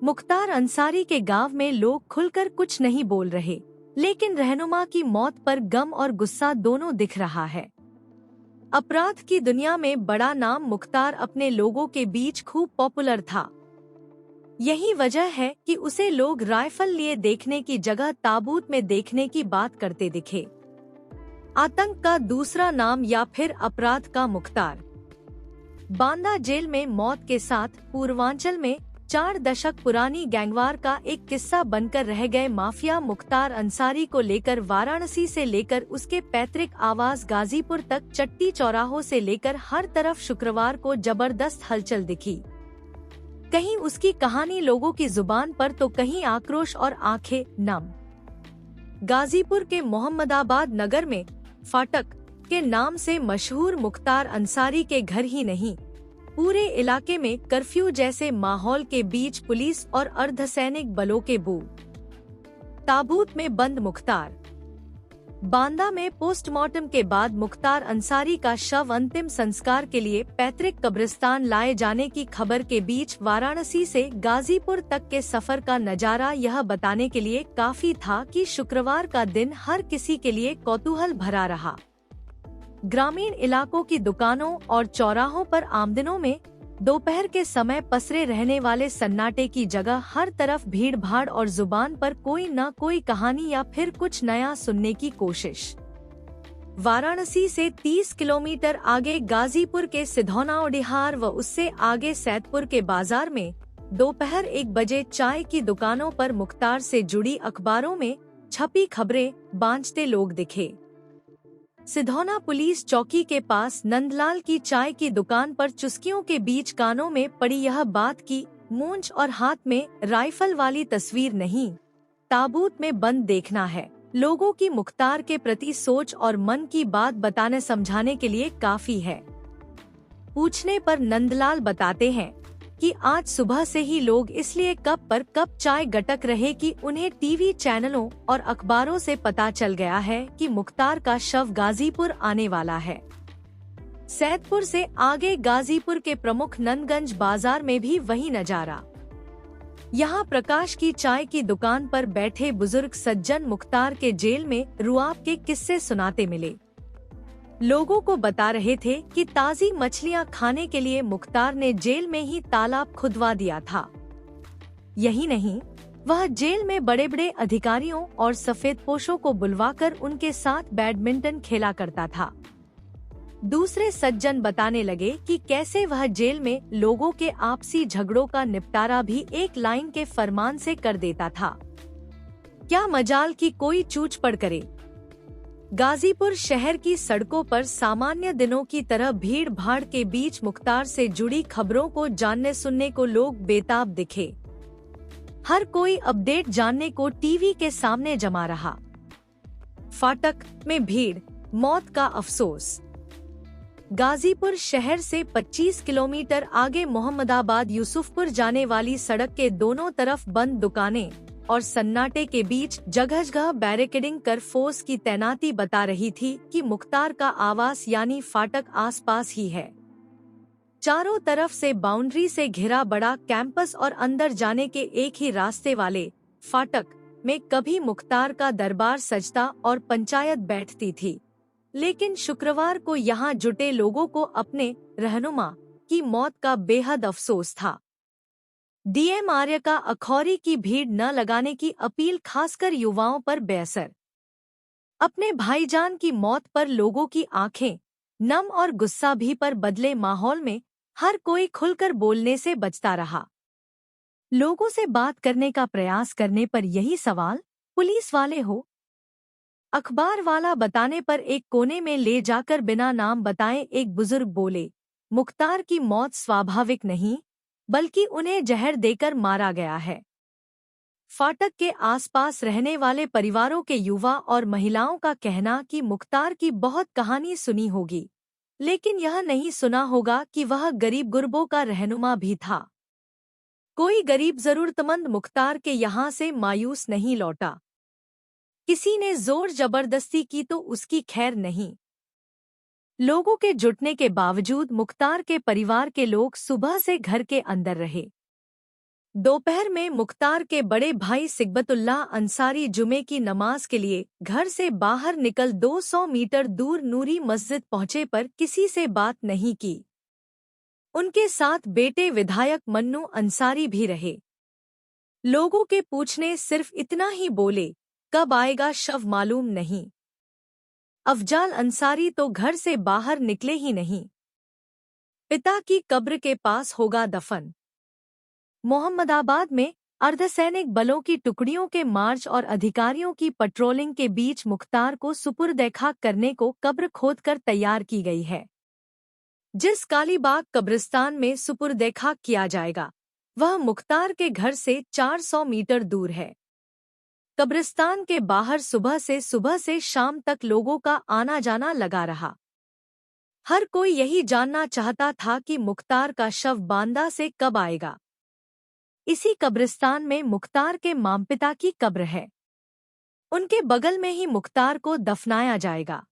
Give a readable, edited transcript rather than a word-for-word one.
मुख्तार अंसारी के गांव में लोग खुलकर कुछ नहीं बोल रहे, लेकिन रहनुमा की मौत पर गम और गुस्सा दोनों दिख रहा है। अपराध की दुनिया में बड़ा नाम मुख्तार अपने लोगों के बीच खूब पॉपुलर था। यही वजह है कि उसे लोग राइफल लिए देखने की जगह ताबूत में देखने की बात करते दिखे। आतंक का दूसरा नाम या फिर अपराध का मुख्तार। बांदा जेल में मौत के साथ पूर्वांचल में 4 दशक पुरानी गैंगवार का एक किस्सा बनकर रह गए माफिया मुख्तार अंसारी को लेकर वाराणसी से लेकर उसके पैतृक आवास गाजीपुर तक चट्टी चौराहों से लेकर हर तरफ शुक्रवार को जबरदस्त हलचल दिखी। कहीं उसकी कहानी लोगों की जुबान पर तो कहीं आक्रोश और आंखें नम। गाजीपुर के मोहम्मदाबाद नगर में फाटक के नाम से मशहूर मुख्तार अंसारी के घर ही नहीं, पूरे इलाके में कर्फ्यू जैसे माहौल के बीच पुलिस और अर्धसैनिक बलों के ताबूत में बंद मुख्तार। बांदा में पोस्टमार्टम के बाद मुख्तार अंसारी का शव अंतिम संस्कार के लिए पैतृक कब्रिस्तान लाए जाने की खबर के बीच वाराणसी से गाजीपुर तक के सफर का नजारा यह बताने के लिए काफी था कि शुक्रवार का दिन हर किसी के लिए कौतूहल भरा रहा। ग्रामीण इलाकों की दुकानों और चौराहों पर आमदिनों में दोपहर के समय पसरे रहने वाले सन्नाटे की जगह हर तरफ भीड़ भाड़ और जुबान पर कोई न कोई कहानी या फिर कुछ नया सुनने की कोशिश। वाराणसी से 30 किलोमीटर आगे गाजीपुर के सिधौनाउडिहार व उससे आगे सैदपुर के बाजार में दोपहर 1 बजे चाय की दुकानों पर मुख्तार से जुड़ी अखबारों में छपी खबरें बांचते लोग दिखे। सिधौना पुलिस चौकी के पास नंदलाल की चाय की दुकान पर चुस्कियों के बीच कानों में पड़ी यह बात की मूंछ और हाथ में राइफल वाली तस्वीर नहीं, ताबूत में बंद देखना है, लोगों की मुख्तार के प्रति सोच और मन की बात बताने समझाने के लिए काफी है। पूछने पर नंदलाल बताते हैं कि आज सुबह से ही लोग इसलिए कप पर कप चाय गटक रहे कि उन्हें टीवी चैनलों और अखबारों से पता चल गया है कि मुख्तार का शव गाजीपुर आने वाला है। सैदपुर से आगे गाजीपुर के प्रमुख नंदगंज बाजार में भी वही नजारा। यहाँ प्रकाश की चाय की दुकान पर बैठे बुजुर्ग सज्जन मुख्तार के जेल में रुआब के किस्से सुनाते मिले। लोगों को बता रहे थे कि ताजी मछलियां खाने के लिए मुख्तार ने जेल में ही तालाब खुदवा दिया था। यही नहीं, वह जेल में बड़े बड़े अधिकारियों और सफेदपोशों को बुलवाकर उनके साथ बैडमिंटन खेला करता था। दूसरे सज्जन बताने लगे कि कैसे वह जेल में लोगों के आपसी झगड़ों का निपटारा भी एक लाइन के फरमान से कर देता था। क्या मजाल कि कोई चूच पड़ करे। गाजीपुर शहर की सड़कों पर सामान्य दिनों की तरह भीड़ भाड़ के बीच मुख्तार से जुड़ी खबरों को जानने सुनने को लोग बेताब दिखे। हर कोई अपडेट जानने को टीवी के सामने जमा रहा। फाटक में भीड़, मौत का अफसोस। गाजीपुर शहर से 25 किलोमीटर आगे मोहम्मदाबाद यूसुफपुर जाने वाली सड़क के दोनों तरफ बंद दुकानें और सन्नाटे के बीच जगह जगह बैरिकेडिंग कर फोर्स की तैनाती बता रही थी कि मुख्तार का आवास यानी फाटक आसपास ही है। चारों तरफ से बाउंड्री से घिरा बड़ा कैंपस और अंदर जाने के एक ही रास्ते वाले फाटक में कभी मुख्तार का दरबार सजता और पंचायत बैठती थी, लेकिन शुक्रवार को यहाँ जुटे लोगों को अपने रहनुमा की मौत का बेहद अफसोस था। डीएम आर्य का अखौरी की भीड़ न लगाने की अपील खासकर युवाओं पर बेअसर। अपने भाईजान की मौत पर लोगों की आंखें नम और गुस्सा भी पर बदले माहौल में हर कोई खुलकर बोलने से बचता रहा। लोगों से बात करने का प्रयास करने पर यही सवाल, पुलिस वाले हो, अखबार वाला बताने पर एक कोने में ले जाकर बिना नाम बताए एक बुजुर्ग बोले, मुख्तार की मौत स्वाभाविक नहीं बल्कि उन्हें जहर देकर मारा गया है। फाटक के आसपास रहने वाले परिवारों के युवा और महिलाओं का कहना कि मुख्तार की बहुत कहानी सुनी होगी, लेकिन यह नहीं सुना होगा कि वह गरीब गुरबों का रहनुमा भी था। कोई गरीब जरूरतमंद मुख्तार के यहाँ से मायूस नहीं लौटा। किसी ने जोर जबरदस्ती की तो उसकी खैर नहीं। लोगों के जुटने के बावजूद मुख्तार के परिवार के लोग सुबह से घर के अंदर रहे। दोपहर में मुख्तार के बड़े भाई सिकबतुल्लाह अंसारी जुमे की नमाज के लिए घर से बाहर निकल 200 मीटर दूर नूरी मस्जिद पहुंचे पर किसी से बात नहीं की। उनके साथ बेटे विधायक मन्नू अंसारी भी रहे। लोगों के पूछने सिर्फ इतना ही बोले, कब आएगा शव मालूम नहीं। अफजाल अंसारी तो घर से बाहर निकले ही नहीं। पिता की कब्र के पास होगा दफन। मोहम्मदाबाद में अर्धसैनिक बलों की टुकड़ियों के मार्च और अधिकारियों की पेट्रोलिंग के बीच मुख्तार को सुपुर्द-ए-खाक करने को कब्र खोदकर तैयार की गई है। जिस कालीबाग कब्रिस्तान में सुपुर्द-ए-खाक किया जाएगा, वह मुख्तार के घर से 400 मीटर दूर है। कब्रिस्तान के बाहर सुबह से शाम तक लोगों का आना जाना लगा रहा। हर कोई यही जानना चाहता था कि मुख्तार का शव बांदा से कब आएगा। इसी कब्रिस्तान में मुख्तार के मामपिता की कब्र है। उनके बगल में ही मुख्तार को दफनाया जाएगा।